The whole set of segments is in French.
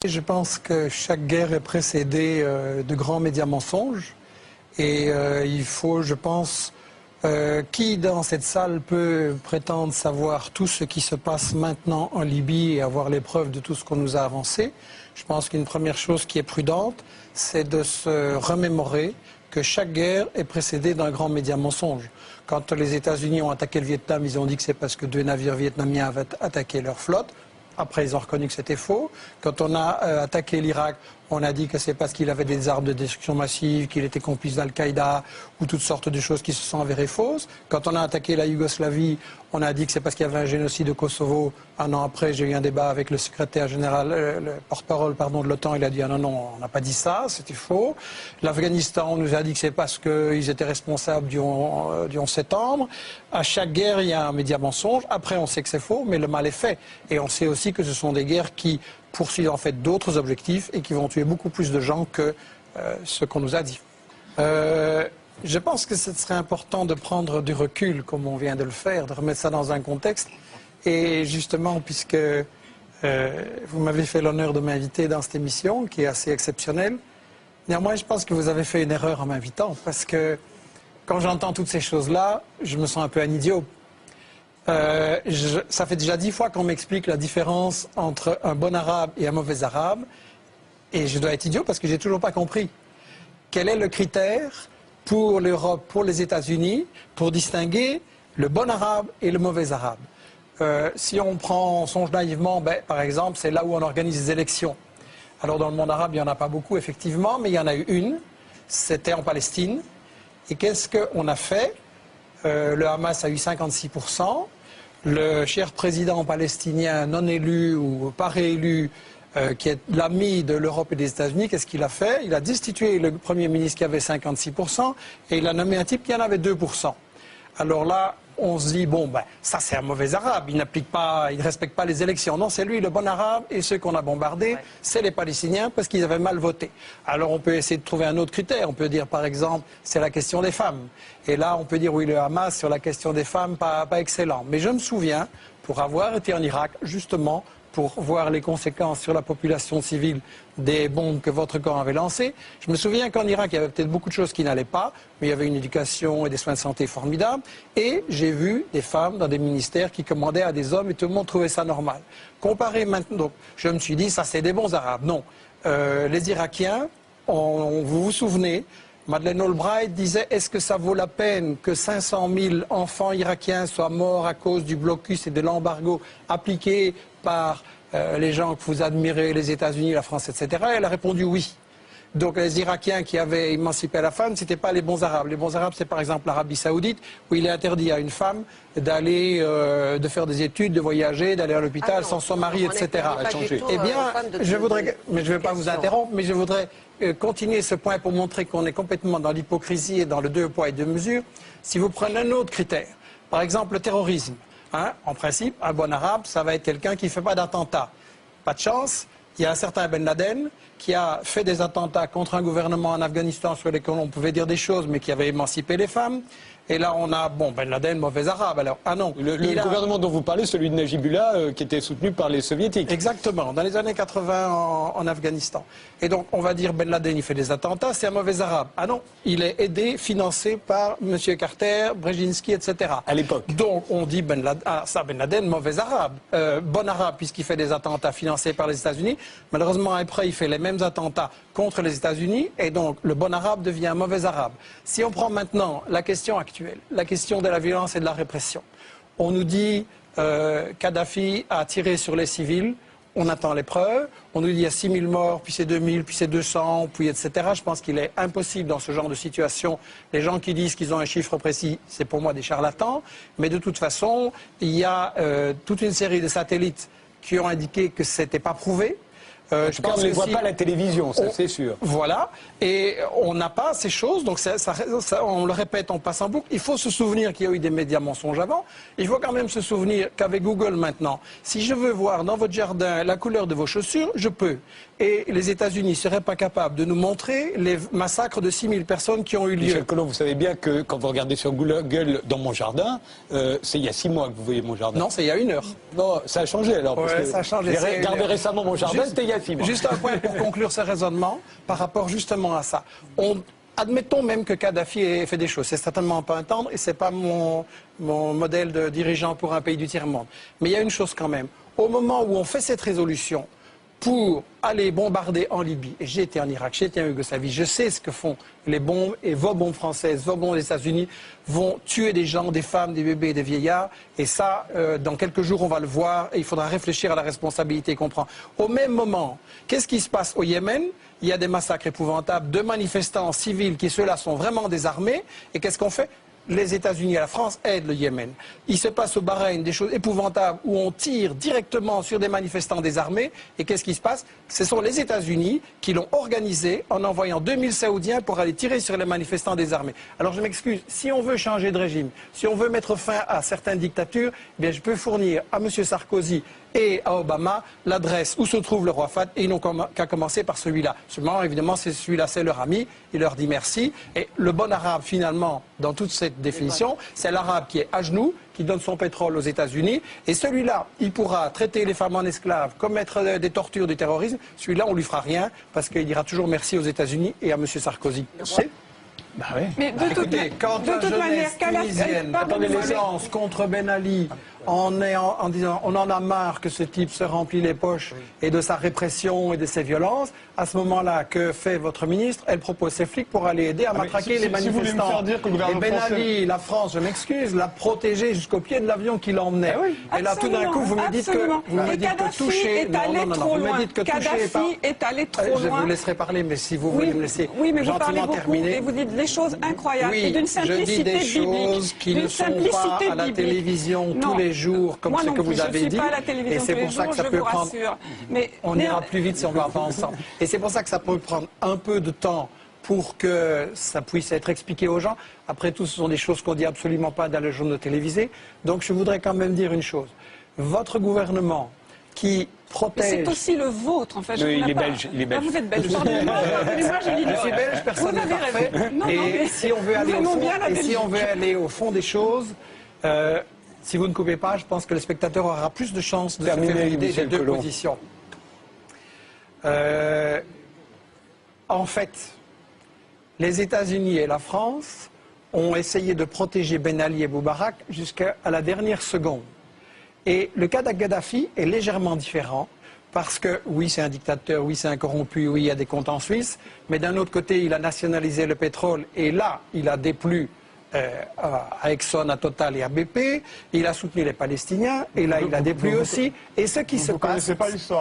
Je pense que chaque guerre est précédée de grands médias mensonges et il faut, je pense, qui dans cette salle peut prétendre savoir tout ce qui se passe maintenant en Libye et avoir les preuves de tout ce qu'on nous a avancé. Je pense qu'une première chose qui est prudente, c'est de se remémorer que chaque guerre est précédée d'un grand média mensonge. Quand les États-Unis ont attaqué le Vietnam, ils ont dit que c'est parce que 2 navires vietnamiens avaient attaqué leur flotte. Après, ils ont reconnu que c'était faux. Quand on a attaqué l'Irak, on a dit que c'est parce qu'il avait des armes de destruction massive, qu'il était complice d'Al-Qaïda ou toutes sortes de choses qui se sont avérées fausses. Quand on a attaqué la Yougoslavie, on a dit que c'est parce qu'il y avait un génocide au Kosovo. Un an après, j'ai eu un débat avec le secrétaire général, le porte-parole de l'OTAN. Il a dit ah non, on n'a pas dit ça, c'était faux. L'Afghanistan, on nous a dit que c'est parce qu'ils étaient responsables du 11 septembre. À chaque guerre, il y a un média mensonge. Après, on sait que c'est faux, mais le mal est fait. Et on sait aussi que ce sont des guerres qui poursuivent en fait d'autres objectifs et qui vont tuer beaucoup plus de gens que ce qu'on nous a dit. Je pense que ce serait important de prendre du recul, comme on vient de le faire, de remettre ça dans un contexte. Et justement, puisque vous m'avez fait l'honneur de m'inviter dans cette émission, qui est assez exceptionnelle, néanmoins, je pense que vous avez fait une erreur en m'invitant, parce que quand j'entends toutes ces choses-là, je me sens un peu un idiot. Ça fait déjà 10 fois qu'on m'explique la différence entre un bon arabe et un mauvais arabe. Et je dois être idiot parce que j'ai toujours pas compris. Quel est le critère pour l'Europe, pour les États-Unis, pour distinguer le bon arabe et le mauvais arabe? Si on songe naïvement, par exemple, c'est là où on organise les élections. Alors dans le monde arabe, il n'y en a pas beaucoup, effectivement, mais il y en a eu une. C'était en Palestine. Et qu'est-ce qu'on a fait? Le Hamas a eu 56%. Le cher président palestinien non élu ou pas réélu, qui est l'ami de l'Europe et des États-Unis, qu'est-ce qu'il a fait? Il a destitué le Premier ministre qui avait 56% et il a nommé un type qui en avait 2%. Alors là, on se dit, bon, ça c'est un mauvais arabe, il ne respecte pas les élections. Non, c'est lui le bon arabe et ceux qu'on a bombardés, c'est les Palestiniens parce qu'ils avaient mal voté. Alors on peut essayer de trouver un autre critère. On peut dire par exemple, c'est la question des femmes. Et là, on peut dire, oui, le Hamas sur la question des femmes, pas excellent. Mais je me souviens, pour avoir été en Irak, justement, pour voir les conséquences sur la population civile des bombes que votre camp avait lancées. Je me souviens qu'en Irak, il y avait peut-être beaucoup de choses qui n'allaient pas, mais il y avait une éducation et des soins de santé formidables. Et j'ai vu des femmes dans des ministères qui commandaient à des hommes et tout le monde trouvait ça normal. Comparé maintenant, donc, je me suis dit, ça c'est des bons Arabes. Non. Les Irakiens, vous vous souvenez, Madeleine Albright disait, est-ce que ça vaut la peine que 500 000 enfants irakiens soient morts à cause du blocus et de l'embargo appliqué par les gens que vous admirez, les États-Unis, la France, etc. Elle a répondu oui. Donc les Irakiens qui avaient émancipé la femme, ce n'étaient pas les bons Arabes. Les bons Arabes, c'est par exemple l'Arabie Saoudite, où il est interdit à une femme d'aller, de faire des études, de voyager, d'aller à l'hôpital sans son mari, etc. Eh bien, je voudrais, mais je ne vais pas vous interrompre, mais je voudrais continuer ce point pour montrer qu'on est complètement dans l'hypocrisie et dans le 2 poids et 2 mesures. Si vous prenez un autre critère, par exemple le terrorisme, en principe, un bon arabe, ça va être quelqu'un qui ne fait pas d'attentat. Pas de chance. Il y a un certain Ben Laden qui a fait des attentats contre un gouvernement en Afghanistan sur lesquels on pouvait dire des choses, mais qui avait émancipé les femmes. Et là, on a, Ben Laden, mauvais arabe. Alors, non. Le gouvernement dont vous parlez, celui de Najibullah, qui était soutenu par les soviétiques. Exactement, dans les années 80 en Afghanistan. Et donc, on va dire Ben Laden, il fait des attentats, c'est un mauvais arabe. Ah non, il est aidé, financé par M. Carter, Brzezinski, etc. À l'époque. Donc, on dit Ben Laden, mauvais arabe. Bon arabe, puisqu'il fait des attentats financés par les États-Unis. Malheureusement, après, il fait les mêmes attentats contre les États-Unis. Et donc, le bon arabe devient un mauvais arabe. Si on prend maintenant la question actuelle, la question de la violence et de la répression, on nous dit Kadhafi a tiré sur les civils. On attend les preuves, on nous dit il y a 6 000 morts, puis c'est 2 000, puis c'est 200, puis etc. Je pense qu'il est impossible dans ce genre de situation. Les gens qui disent qu'ils ont un chiffre précis, c'est pour moi des charlatans. Mais de toute façon, il y a toute une série de satellites qui ont indiqué que ce n'était pas prouvé. Je pense qu'on ne les voit pas à la télévision, ça c'est sûr. Voilà, et on n'a pas ces choses, donc on le répète, on passe en boucle. Il faut se souvenir qu'il y a eu des médias mensonges avant. Il faut quand même se souvenir qu'avec Google maintenant, si je veux voir dans votre jardin la couleur de vos chaussures, je peux. Et les États-Unis ne seraient pas capables de nous montrer les massacres de 6 000 personnes qui ont eu lieu. Michel Collomb, vous savez bien que quand vous regardez sur Google dans mon jardin, c'est il y a 6 mois que vous voyez mon jardin. Non, c'est il y a 1 heure. Non, ça a changé alors. Ouais, parce que ça a changé. J'ai regardé récemment mon jardin, c'était il y a Kadhafi, moi. Juste un point pour conclure ce raisonnement par rapport justement à ça. Admettons même que Kadhafi ait fait des choses. C'est certainement pas un tendre et c'est pas mon modèle de dirigeant pour un pays du tiers-monde. Mais il y a une chose quand même. Au moment où on fait cette résolution pour aller bombarder en Libye, et j'ai été en Irak, j'ai été en Yougoslavie, je sais ce que font les bombes, et vos bombes françaises, vos bombes des États-Unis vont tuer des gens, des femmes, des bébés, des vieillards, et ça, dans quelques jours, on va le voir, et il faudra réfléchir à la responsabilité qu'on prend. Au même moment, qu'est-ce qui se passe au Yémen? Il y a des massacres épouvantables de manifestants civils qui, ceux-là, sont vraiment désarmés, et qu'est-ce qu'on fait? Les États-Unis et la France aident le Yémen. Il se passe au Bahreïn des choses épouvantables où on tire directement sur des manifestants désarmés. Et qu'est-ce qui se passe? Ce sont les États-Unis qui l'ont organisé en envoyant 2000 Saoudiens pour aller tirer sur les manifestants désarmés. Alors je m'excuse, si on veut changer de régime, si on veut mettre fin à certaines dictatures, eh bien je peux fournir à M. Sarkozy et à Obama l'adresse où se trouve le roi Fahd, et ils n'ont qu'à commencer par celui-là. Seulement, évidemment, c'est celui-là, c'est leur ami, il leur dit merci. Et le bon arabe, finalement, dans toute cette définition, c'est l'arabe qui est à genoux, qui donne son pétrole aux États-Unis, et celui-là, il pourra traiter les femmes en esclaves, commettre des tortures, du terrorisme. Celui-là, on lui fera rien, parce qu'il dira toujours merci aux États-Unis et à M. Sarkozy. Bah oui. Mais de toute manière, tunisienne violence contre Ben Ali en disant on en a marre que ce type se remplit les poches et de sa répression et de ses violences, à ce moment-là, que fait votre ministre? Elle propose ses flics pour aller aider à matraquer les manifestants. Si vous voulez me faire dire que le gouvernement et Ben français... Ali, la France, je m'excuse, l'a protégé jusqu'au pied de l'avion qui l'emmenait. Et là, tout d'un coup, vous me dites que toucher... Kadhafi est allé trop loin. Je vous laisserai parler, mais si vous voulez me laisser gentiment terminer... Et vous dites des choses incroyables, et d'une simplicité biblique. Je dis des choses qui ne sont pas à la télévision tous les jours, comme ce que vous avez dit. Et c'est pour ça que ça peut prendre... On ira plus vite si on ne va pas ensemble. Et c'est pour ça que ça peut prendre un peu de temps pour que ça puisse être expliqué aux gens. Après tout, ce sont des choses qu'on ne dit absolument pas dans les journaux télévisés. Donc je voudrais quand même dire une chose. Votre gouvernement qui protège... Mais c'est aussi le vôtre, en fait. Oui, il est belge. Ah, vous êtes belge. Pardonnez-moi, je dis je suis belge, personne n'est parfait. Et si on veut aller au fond des choses, si vous ne coupez pas, je pense que le spectateur aura plus de chances de se faire une idée des deux positions. En fait, les États-Unis et la France ont essayé de protéger Ben Ali et Moubarak jusqu'à la dernière seconde. Et le cas d'Gaddafi est légèrement différent parce que, oui, c'est un dictateur, oui, c'est un corrompu, oui, il y a des comptes en Suisse, mais d'un autre côté, il a nationalisé le pétrole et là, il a déplu à Exxon, à Total et à BP, il a soutenu les Palestiniens et là, il a déplu aussi. Et ce qui se passe,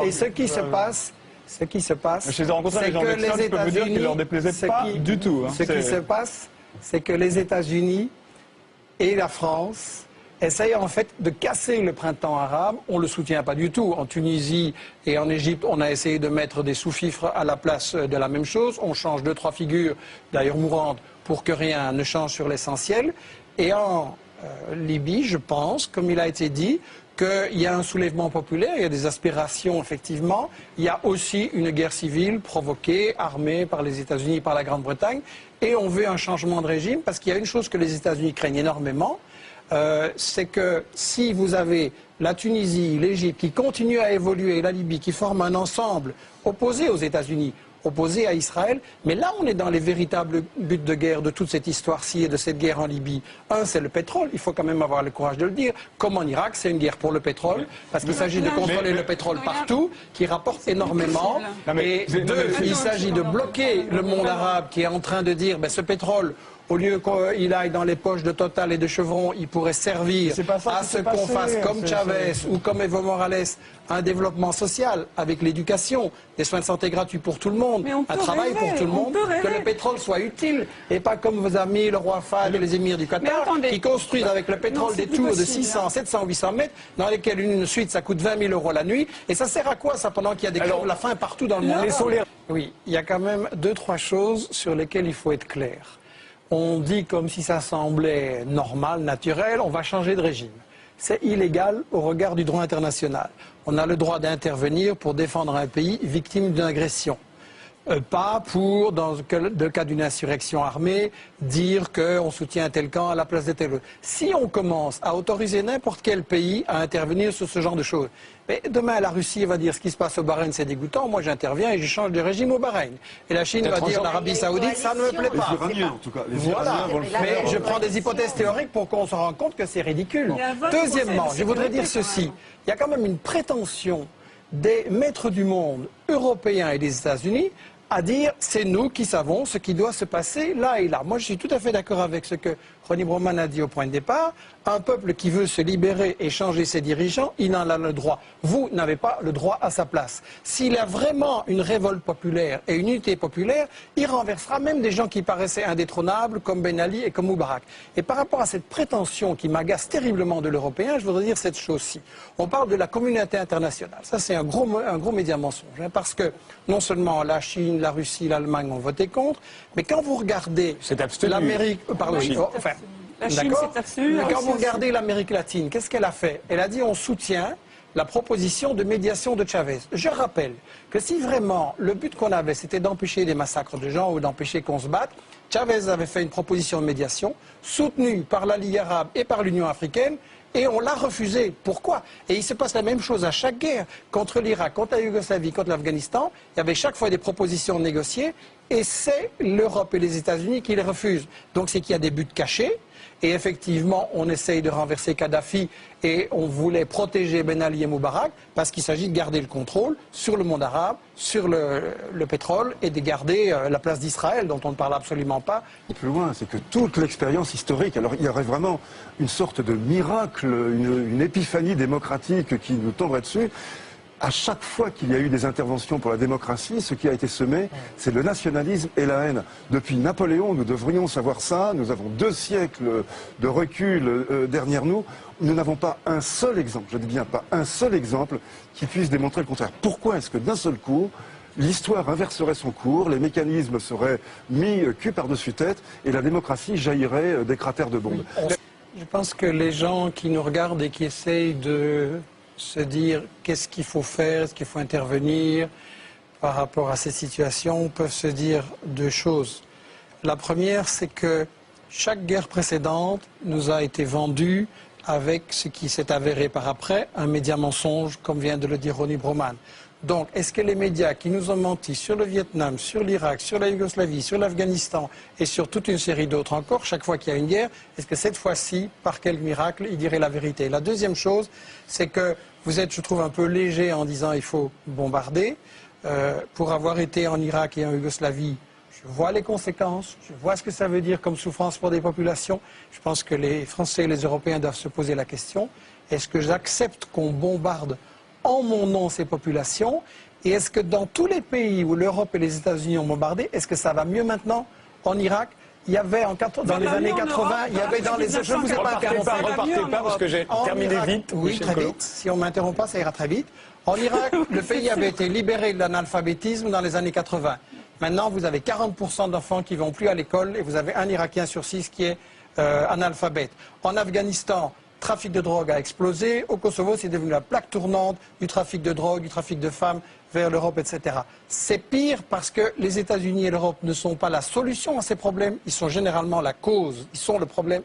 c'est que les États-Unis, ce qui se passe, c'est que les États-Unis et la France essayent en fait de casser le printemps arabe. On ne le soutient pas du tout. En Tunisie et en Égypte, on a essayé de mettre des sous-fifres à la place de la même chose. On change 2-3 figures, d'ailleurs mourantes, pour que rien ne change sur l'essentiel. Et en Libye, je pense, comme il a été dit, qu'il y a un soulèvement populaire, il y a des aspirations, effectivement. Il y a aussi une guerre civile provoquée, armée par les États-Unis et par la Grande-Bretagne. Et on veut un changement de régime, parce qu'il y a une chose que les États-Unis craignent énormément, c'est que si vous avez la Tunisie, l'Égypte qui continuent à évoluer, et la Libye qui forment un ensemble opposé aux États-Unis, opposé à Israël, mais là on est dans les véritables buts de guerre de toute cette histoire-ci et de cette guerre en Libye. Un, c'est le pétrole, il faut quand même avoir le courage de le dire, comme en Irak, c'est une guerre pour le pétrole, parce qu'il s'agit de contrôler le pétrole partout, qui rapporte énormément, et deux, il s'agit de bloquer le monde arabe qui est en train de dire, ben, ce pétrole, au lieu qu'il aille dans les poches de Total et de Chevron, il pourrait servir à ce qu'on fasse comme Chavez ou comme Evo Morales un développement social avec l'éducation, des soins de santé gratuits pour tout le monde, un travail pour tout le monde, que le pétrole soit utile et pas comme vos amis, le roi Fahd et les émirs du Qatar, qui construisent avec le pétrole des tours de 600, 700, 800 mètres dans lesquelles une suite ça coûte 20 000 € la nuit. Et ça sert à quoi ça pendant qu'il y a des crèves la faim partout dans le monde? Oui, il y a quand même 2-3 choses sur lesquelles il faut être clair. On dit comme si ça semblait normal, naturel, on va changer de régime. C'est illégal au regard du droit international. On a le droit d'intervenir pour défendre un pays victime d'une agression. Pas pour, dans le cas d'une insurrection armée, dire qu'on soutient un tel camp à la place de tel autre. Si on commence à autoriser n'importe quel pays à intervenir sur ce genre de choses, mais demain la Russie va dire ce qui se passe au Bahreïn c'est dégoûtant, moi j'interviens et je change de régime au Bahreïn. Et la Chine va dire l'Arabie Saoudite ça ne me plaît pas. Les Iraniens en tout cas. Voilà, mais je prends des hypothèses théoriques pour qu'on se rende compte que c'est ridicule. Deuxièmement, je voudrais dire ceci, il y a quand même une prétention des maîtres du monde européens et des États-Unis à dire c'est nous qui savons ce qui doit se passer là et là. Moi je suis tout à fait d'accord avec ce que Ronnie Broman a dit au point de départ. Un peuple qui veut se libérer et changer ses dirigeants, il en a le droit. Vous n'avez pas le droit à sa place. S'il y a vraiment une révolte populaire et une unité populaire, il renversera même des gens qui paraissaient indétrônables comme Ben Ali et comme Moubarak. Et par rapport à cette prétention qui m'agace terriblement de l'Européen, je voudrais dire cette chose-ci. On parle de la communauté internationale. Ça c'est un gros média mensonge. Parce que non seulement la Chine, la Russie, l'Allemagne ont voté contre, mais quand vous regardez l'Amérique... La Chine s'est abstenue. Mais quand vous regardez l'Amérique latine, qu'est-ce qu'elle a fait? Elle a dit on soutient la proposition de médiation de Chavez. Je rappelle que si vraiment le but qu'on avait c'était d'empêcher des massacres de gens ou d'empêcher qu'on se batte, Chavez avait fait une proposition de médiation soutenue par la Ligue arabe et par l'Union africaine. Et on l'a refusé. Pourquoi? Et il se passe la même chose à chaque guerre. Contre l'Irak, contre la Yougoslavie, contre l'Afghanistan, il y avait chaque fois des propositions négociées et c'est l'Europe et les États-Unis qui les refusent. Donc c'est qu'il y a des buts cachés. Et effectivement, on essaye de renverser Kadhafi et on voulait protéger Ben Ali et Moubarak parce qu'il s'agit de garder le contrôle sur le monde arabe, sur le pétrole et de garder la place d'Israël dont on ne parle absolument pas. Et plus loin, c'est que toute l'expérience historique, alors il y aurait vraiment une sorte de miracle, une épiphanie démocratique qui nous tomberait dessus. À chaque fois qu'il y a eu des interventions pour la démocratie, ce qui a été semé, c'est le nationalisme et la haine. Depuis Napoléon, nous devrions savoir ça. Nous avons 2 siècles de recul derrière nous. Nous n'avons pas un seul exemple, je dis bien pas un seul exemple, qui puisse démontrer le contraire. Pourquoi est-ce que d'un seul coup, l'histoire inverserait son cours, les mécanismes seraient mis cul par-dessus tête et la démocratie jaillirait des cratères de bombes? Je pense que les gens qui nous regardent et qui essayent de se dire qu'est-ce qu'il faut faire, est-ce qu'il faut intervenir par rapport à ces situations, peuvent se dire 2 choses. La première, c'est que chaque guerre précédente nous a été vendue avec ce qui s'est avéré par après, un média mensonge, comme vient de le dire Ronnie Broman. Donc, est-ce que les médias qui nous ont menti sur le Vietnam, sur l'Irak, sur la Yougoslavie, sur l'Afghanistan et sur toute une série d'autres encore, chaque fois qu'il y a une guerre, est-ce que cette fois-ci, par quel miracle, ils diraient la vérité? La deuxième chose, c'est que vous êtes, je trouve, un peu léger en disant il faut bombarder. Pour avoir été en Irak et en Yougoslavie, je vois les conséquences, je vois ce que ça veut dire comme souffrance pour des populations. Je pense que les Français et les Européens doivent se poser la question, est-ce que j'accepte qu'on bombarde en mon nom ces populations? Et est-ce que dans tous les pays où l'Europe et les États-Unis ont bombardé, est-ce que ça va mieux maintenant? En Irak, il y avait dans les années 80, il y avait dans les... Je ne vous ai pas interrompu. Repartez pas parce que j'ai terminé vite. Oui, très vite. Si on ne m'interrompt pas, ça ira très vite. En Irak, le pays avait été libéré de l'analphabétisme dans les années 80. Maintenant, vous avez 40% d'enfants qui ne vont plus à l'école et vous avez un Irakien sur 6 qui est analphabète. En Afghanistan, le trafic de drogue a explosé. Au Kosovo, c'est devenu la plaque tournante du trafic de drogue, du trafic de femmes vers l'Europe, etc. C'est pire parce que les États-Unis et l'Europe ne sont pas la solution à ces problèmes, ils sont généralement la cause, ils sont le problème